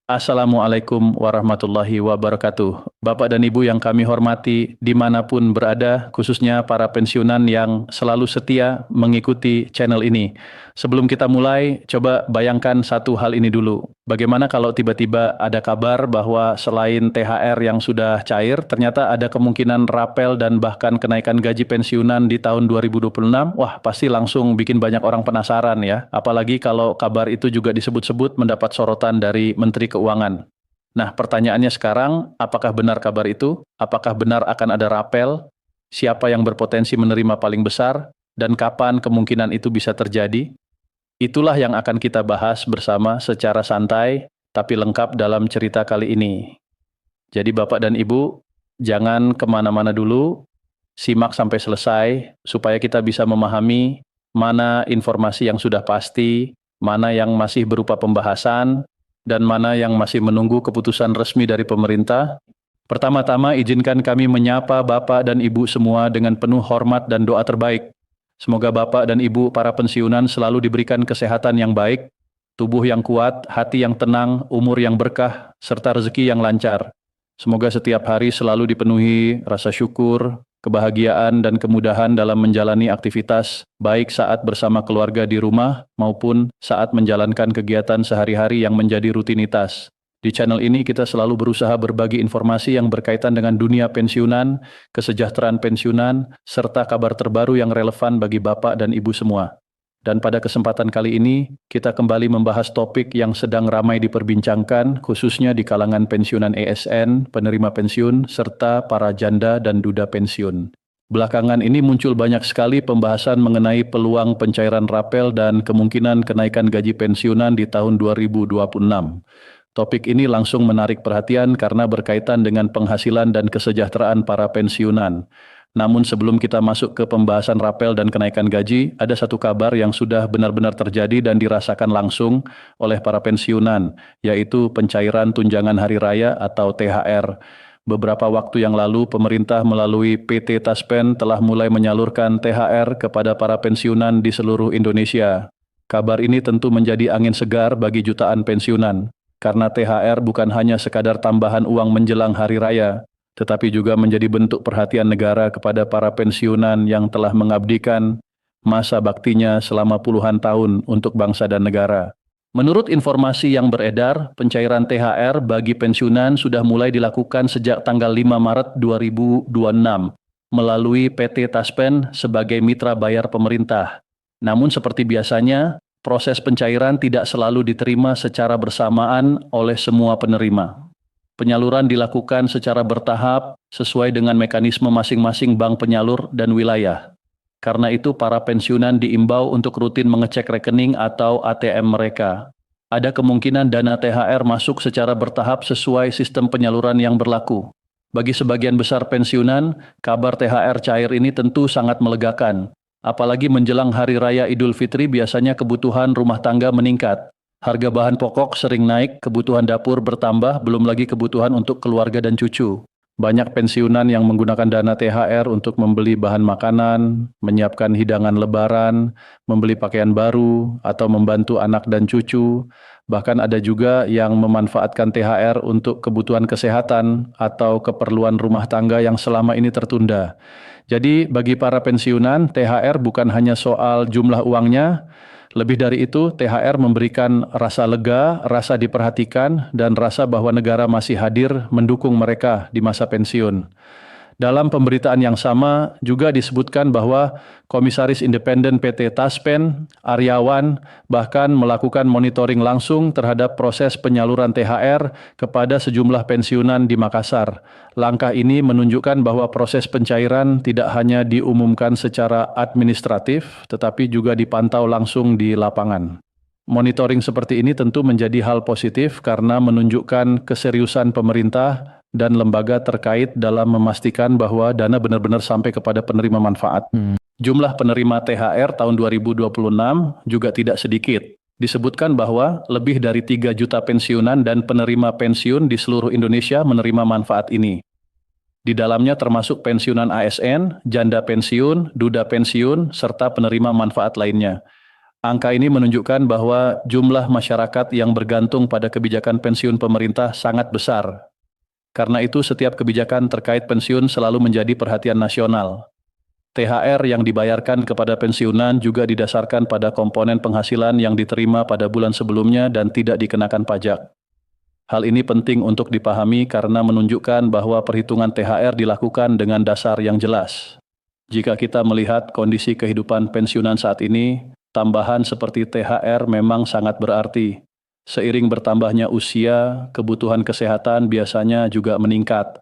Assalamualaikum warahmatullahi wabarakatuh. Bapak dan Ibu yang kami hormati dimanapun berada, khususnya para pensiunan yang selalu setia mengikuti channel ini. Sebelum kita mulai, coba bayangkan satu hal ini dulu. Bagaimana kalau tiba-tiba ada kabar bahwa selain THR yang sudah cair, ternyata ada kemungkinan rapel dan bahkan kenaikan gaji pensiunan di tahun 2026? Wah, pasti langsung bikin banyak orang penasaran ya. Apalagi kalau kabar itu juga disebut-sebut mendapat sorotan dari Menteri Keuangan. Nah, pertanyaannya sekarang, apakah benar kabar itu? Apakah benar akan ada rapel? Siapa yang berpotensi menerima paling besar? Dan kapan kemungkinan itu bisa terjadi? Itulah yang akan kita bahas bersama secara santai, tapi lengkap dalam cerita kali ini. Jadi Bapak dan Ibu, jangan kemana-mana dulu, simak sampai selesai, supaya kita bisa memahami mana informasi yang sudah pasti, mana yang masih berupa pembahasan, dan mana yang masih menunggu keputusan resmi dari pemerintah. Pertama-tama izinkan kami menyapa Bapak dan Ibu semua dengan penuh hormat dan doa terbaik. Semoga Bapak dan Ibu para pensiunan selalu diberikan kesehatan yang baik, tubuh yang kuat, hati yang tenang, umur yang berkah, serta rezeki yang lancar. Semoga setiap hari selalu dipenuhi rasa syukur, kebahagiaan, dan kemudahan dalam menjalani aktivitas, baik saat bersama keluarga di rumah maupun saat menjalankan kegiatan sehari-hari yang menjadi rutinitas. Di channel ini kita selalu berusaha berbagi informasi yang berkaitan dengan dunia pensiunan, kesejahteraan pensiunan, serta kabar terbaru yang relevan bagi Bapak dan Ibu semua. Dan pada kesempatan kali ini, kita kembali membahas topik yang sedang ramai diperbincangkan, khususnya di kalangan pensiunan ASN, penerima pensiun, serta para janda dan duda pensiun. Belakangan ini muncul banyak sekali pembahasan mengenai peluang pencairan rapel dan kemungkinan kenaikan gaji pensiunan di tahun 2026. Topik ini langsung menarik perhatian karena berkaitan dengan penghasilan dan kesejahteraan para pensiunan. Namun sebelum kita masuk ke pembahasan rapel dan kenaikan gaji, ada satu kabar yang sudah benar-benar terjadi dan dirasakan langsung oleh para pensiunan, yaitu pencairan tunjangan hari raya atau THR. Beberapa waktu yang lalu, pemerintah melalui PT Taspen telah mulai menyalurkan THR kepada para pensiunan di seluruh Indonesia. Kabar ini tentu menjadi angin segar bagi jutaan pensiunan. Karena THR bukan hanya sekadar tambahan uang menjelang hari raya, tetapi juga menjadi bentuk perhatian negara kepada para pensiunan yang telah mengabdikan masa baktinya selama puluhan tahun untuk bangsa dan negara. Menurut informasi yang beredar, pencairan THR bagi pensiunan sudah mulai dilakukan sejak tanggal 5 Maret 2026 melalui PT Taspen sebagai mitra bayar pemerintah. Namun seperti biasanya, proses pencairan tidak selalu diterima secara bersamaan oleh semua penerima. Penyaluran dilakukan secara bertahap sesuai dengan mekanisme masing-masing bank penyalur dan wilayah. Karena itu para pensiunan diimbau untuk rutin mengecek rekening atau ATM mereka. Ada kemungkinan dana THR masuk secara bertahap sesuai sistem penyaluran yang berlaku. Bagi sebagian besar pensiunan, kabar THR cair ini tentu sangat melegakan. Apalagi menjelang Hari Raya Idul Fitri biasanya kebutuhan rumah tangga meningkat. Harga bahan pokok sering naik, kebutuhan dapur bertambah, belum lagi kebutuhan untuk keluarga dan cucu. Banyak pensiunan yang menggunakan dana THR untuk membeli bahan makanan, menyiapkan hidangan lebaran, membeli pakaian baru, atau membantu anak dan cucu. Bahkan ada juga yang memanfaatkan THR untuk kebutuhan kesehatan atau keperluan rumah tangga yang selama ini tertunda. Jadi bagi para pensiunan, THR bukan hanya soal jumlah uangnya, lebih dari itu THR memberikan rasa lega, rasa diperhatikan, dan rasa bahwa negara masih hadir mendukung mereka di masa pensiun. Dalam pemberitaan yang sama juga disebutkan bahwa Komisaris Independen PT Taspen, Aryawan, bahkan melakukan monitoring langsung terhadap proses penyaluran THR kepada sejumlah pensiunan di Makassar. Langkah ini menunjukkan bahwa proses pencairan tidak hanya diumumkan secara administratif, tetapi juga dipantau langsung di lapangan. Monitoring seperti ini tentu menjadi hal positif karena menunjukkan keseriusan pemerintah dan lembaga terkait dalam memastikan bahwa dana benar-benar sampai kepada penerima manfaat. Jumlah penerima THR tahun 2026 juga tidak sedikit. Disebutkan bahwa lebih dari 3 juta pensiunan dan penerima pensiun di seluruh Indonesia menerima manfaat ini. Di dalamnya termasuk pensiunan ASN, janda pensiun, duda pensiun, serta penerima manfaat lainnya. Angka ini menunjukkan bahwa jumlah masyarakat yang bergantung pada kebijakan pensiun pemerintah sangat besar. Karena itu, setiap kebijakan terkait pensiun selalu menjadi perhatian nasional. THR yang dibayarkan kepada pensiunan juga didasarkan pada komponen penghasilan yang diterima pada bulan sebelumnya dan tidak dikenakan pajak. Hal ini penting untuk dipahami karena menunjukkan bahwa perhitungan THR dilakukan dengan dasar yang jelas. Jika kita melihat kondisi kehidupan pensiunan saat ini, tambahan seperti THR memang sangat berarti. Seiring bertambahnya usia, kebutuhan kesehatan biasanya juga meningkat.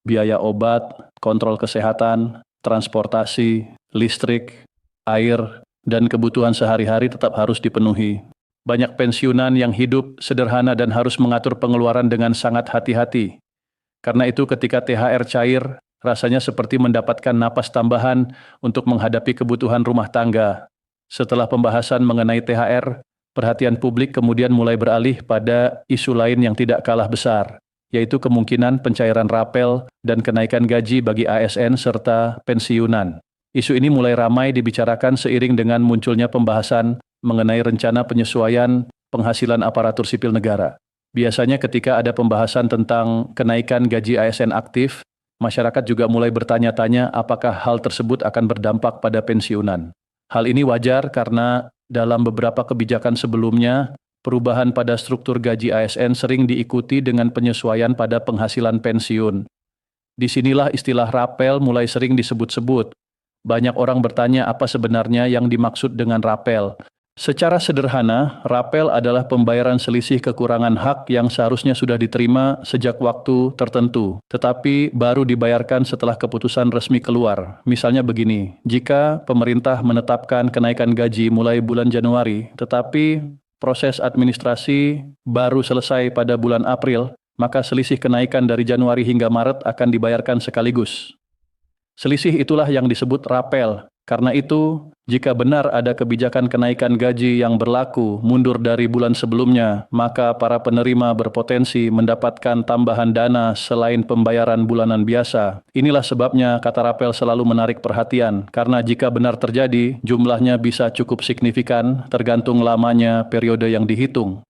Biaya obat, kontrol kesehatan, transportasi, listrik, air, dan kebutuhan sehari-hari tetap harus dipenuhi. Banyak pensiunan yang hidup sederhana dan harus mengatur pengeluaran dengan sangat hati-hati. Karena itu ketika THR cair, rasanya seperti mendapatkan napas tambahan untuk menghadapi kebutuhan rumah tangga. Setelah pembahasan mengenai THR, perhatian publik kemudian mulai beralih pada isu lain yang tidak kalah besar, yaitu kemungkinan pencairan rapel dan kenaikan gaji bagi ASN serta pensiunan. Isu ini mulai ramai dibicarakan seiring dengan munculnya pembahasan mengenai rencana penyesuaian penghasilan aparatur sipil negara. Biasanya ketika ada pembahasan tentang kenaikan gaji ASN aktif, masyarakat juga mulai bertanya-tanya apakah hal tersebut akan berdampak pada pensiunan. Hal ini wajar karena dalam beberapa kebijakan sebelumnya, perubahan pada struktur gaji ASN sering diikuti dengan penyesuaian pada penghasilan pensiun. Disinilah istilah rapel mulai sering disebut-sebut. Banyak orang bertanya apa sebenarnya yang dimaksud dengan rapel. Secara sederhana, rapel adalah pembayaran selisih kekurangan hak yang seharusnya sudah diterima sejak waktu tertentu, tetapi baru dibayarkan setelah keputusan resmi keluar. Misalnya begini, jika pemerintah menetapkan kenaikan gaji mulai bulan Januari, tetapi proses administrasi baru selesai pada bulan April, maka selisih kenaikan dari Januari hingga Maret akan dibayarkan sekaligus. Selisih itulah yang disebut rapel. Karena itu, jika benar ada kebijakan kenaikan gaji yang berlaku mundur dari bulan sebelumnya, maka para penerima berpotensi mendapatkan tambahan dana selain pembayaran bulanan biasa. Inilah sebabnya kata rapel selalu menarik perhatian, karena jika benar terjadi, jumlahnya bisa cukup signifikan tergantung lamanya periode yang dihitung.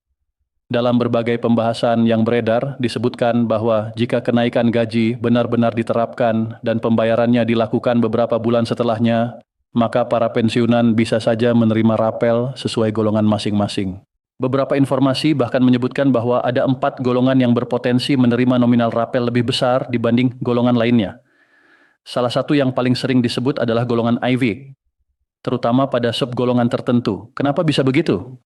Dalam berbagai pembahasan yang beredar, disebutkan bahwa jika kenaikan gaji benar-benar diterapkan dan pembayarannya dilakukan beberapa bulan setelahnya, maka para pensiunan bisa saja menerima rapel sesuai golongan masing-masing. Beberapa informasi bahkan menyebutkan bahwa ada 4 golongan yang berpotensi menerima nominal rapel lebih besar dibanding golongan lainnya. Salah satu yang paling sering disebut adalah golongan IV, terutama pada subgolongan tertentu. Kenapa bisa begitu?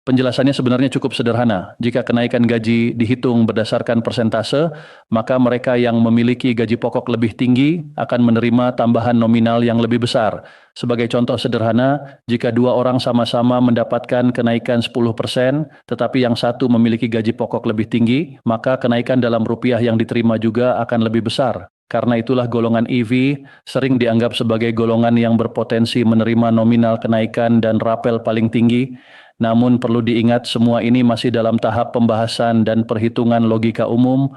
Penjelasannya sebenarnya cukup sederhana. Jika kenaikan gaji dihitung berdasarkan persentase, maka mereka yang memiliki gaji pokok lebih tinggi akan menerima tambahan nominal yang lebih besar. Sebagai contoh sederhana, jika 2 orang sama-sama mendapatkan kenaikan 10%, tetapi yang satu memiliki gaji pokok lebih tinggi, maka kenaikan dalam rupiah yang diterima juga akan lebih besar. Karena itulah golongan EV sering dianggap sebagai golongan yang berpotensi menerima nominal kenaikan dan rapel paling tinggi. Namun perlu diingat semua ini masih dalam tahap pembahasan dan perhitungan logika umum.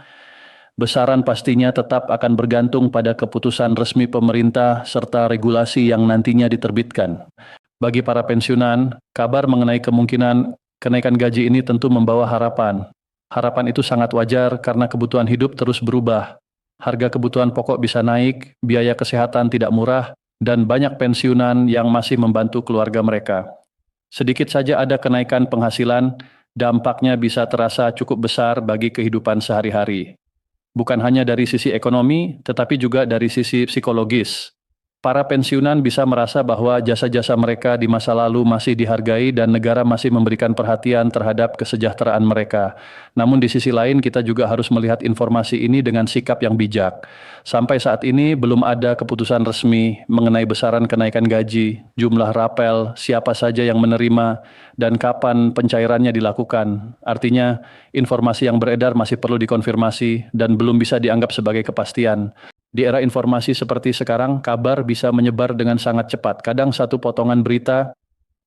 Besaran pastinya tetap akan bergantung pada keputusan resmi pemerintah serta regulasi yang nantinya diterbitkan. Bagi para pensiunan, kabar mengenai kemungkinan kenaikan gaji ini tentu membawa harapan. Harapan itu sangat wajar karena kebutuhan hidup terus berubah. Harga kebutuhan pokok bisa naik, biaya kesehatan tidak murah, dan banyak pensiunan yang masih membantu keluarga mereka. Sedikit saja ada kenaikan penghasilan, dampaknya bisa terasa cukup besar bagi kehidupan sehari-hari. Bukan hanya dari sisi ekonomi, tetapi juga dari sisi psikologis. Para pensiunan bisa merasa bahwa jasa-jasa mereka di masa lalu masih dihargai dan negara masih memberikan perhatian terhadap kesejahteraan mereka. Namun di sisi lain kita juga harus melihat informasi ini dengan sikap yang bijak. Sampai saat ini belum ada keputusan resmi mengenai besaran kenaikan gaji, jumlah rapel, siapa saja yang menerima, dan kapan pencairannya dilakukan. Artinya, informasi yang beredar masih perlu dikonfirmasi dan belum bisa dianggap sebagai kepastian. Di era informasi seperti sekarang, kabar bisa menyebar dengan sangat cepat. Kadang satu potongan berita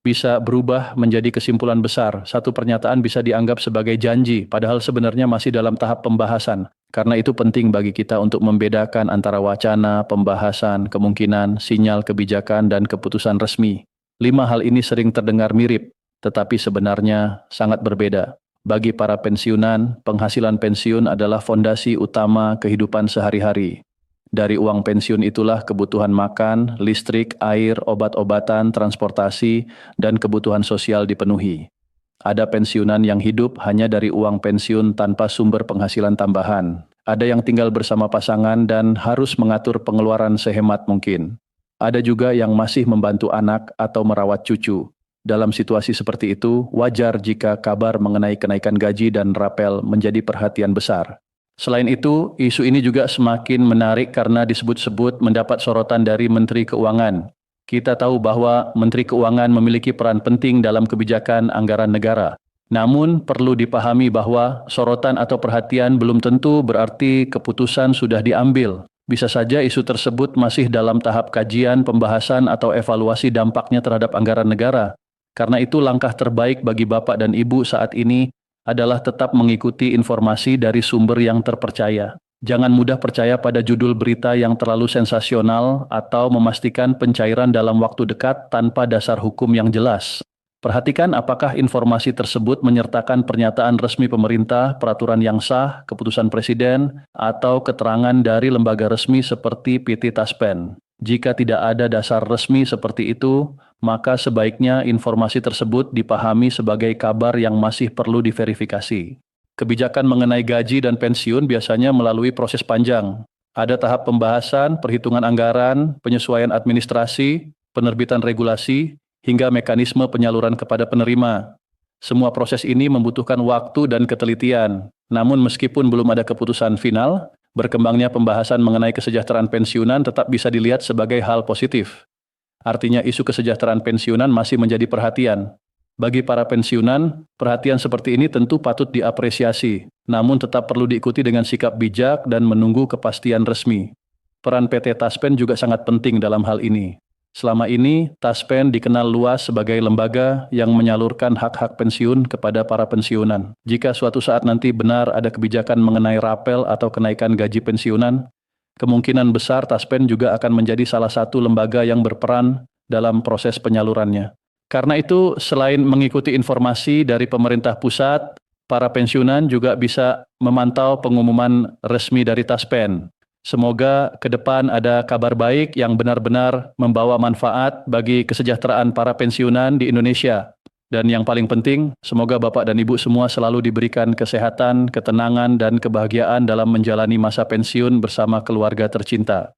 bisa berubah menjadi kesimpulan besar. Satu pernyataan bisa dianggap sebagai janji, padahal sebenarnya masih dalam tahap pembahasan. Karena itu penting bagi kita untuk membedakan antara wacana, pembahasan, kemungkinan, sinyal kebijakan, dan keputusan resmi. Lima hal ini sering terdengar mirip, tetapi sebenarnya sangat berbeda. Bagi para pensiunan, penghasilan pensiun adalah fondasi utama kehidupan sehari-hari. Dari uang pensiun itulah kebutuhan makan, listrik, air, obat-obatan, transportasi, dan kebutuhan sosial dipenuhi. Ada pensiunan yang hidup hanya dari uang pensiun tanpa sumber penghasilan tambahan. Ada yang tinggal bersama pasangan dan harus mengatur pengeluaran sehemat mungkin. Ada juga yang masih membantu anak atau merawat cucu. Dalam situasi seperti itu, wajar jika kabar mengenai kenaikan gaji dan rapel menjadi perhatian besar. Selain itu, isu ini juga semakin menarik karena disebut-sebut mendapat sorotan dari Menteri Keuangan. Kita tahu bahwa Menteri Keuangan memiliki peran penting dalam kebijakan anggaran negara. Namun, perlu dipahami bahwa sorotan atau perhatian belum tentu berarti keputusan sudah diambil. Bisa saja isu tersebut masih dalam tahap kajian, pembahasan, atau evaluasi dampaknya terhadap anggaran negara. Karena itu, langkah terbaik bagi Bapak dan Ibu saat ini adalah tetap mengikuti informasi dari sumber yang terpercaya. Jangan mudah percaya pada judul berita yang terlalu sensasional atau memastikan pencairan dalam waktu dekat tanpa dasar hukum yang jelas. Perhatikan apakah informasi tersebut menyertakan pernyataan resmi pemerintah, peraturan yang sah, keputusan presiden, atau keterangan dari lembaga resmi seperti PT Taspen. Jika tidak ada dasar resmi seperti itu, maka sebaiknya informasi tersebut dipahami sebagai kabar yang masih perlu diverifikasi. Kebijakan mengenai gaji dan pensiun biasanya melalui proses panjang. Ada tahap pembahasan, perhitungan anggaran, penyesuaian administrasi, penerbitan regulasi, hingga mekanisme penyaluran kepada penerima. Semua proses ini membutuhkan waktu dan ketelitian. Namun meskipun belum ada keputusan final, berkembangnya pembahasan mengenai kesejahteraan pensiunan tetap bisa dilihat sebagai hal positif. Artinya isu kesejahteraan pensiunan masih menjadi perhatian. Bagi para pensiunan, perhatian seperti ini tentu patut diapresiasi, namun tetap perlu diikuti dengan sikap bijak dan menunggu kepastian resmi. Peran PT Taspen juga sangat penting dalam hal ini. Selama ini, Taspen dikenal luas sebagai lembaga yang menyalurkan hak-hak pensiun kepada para pensiunan. Jika suatu saat nanti benar ada kebijakan mengenai rapel atau kenaikan gaji pensiunan, kemungkinan besar Taspen juga akan menjadi salah satu lembaga yang berperan dalam proses penyalurannya. Karena itu, selain mengikuti informasi dari pemerintah pusat, para pensiunan juga bisa memantau pengumuman resmi dari Taspen. Semoga ke depan ada kabar baik yang benar-benar membawa manfaat bagi kesejahteraan para pensiunan di Indonesia. Dan yang paling penting, semoga Bapak dan Ibu semua selalu diberikan kesehatan, ketenangan, dan kebahagiaan dalam menjalani masa pensiun bersama keluarga tercinta.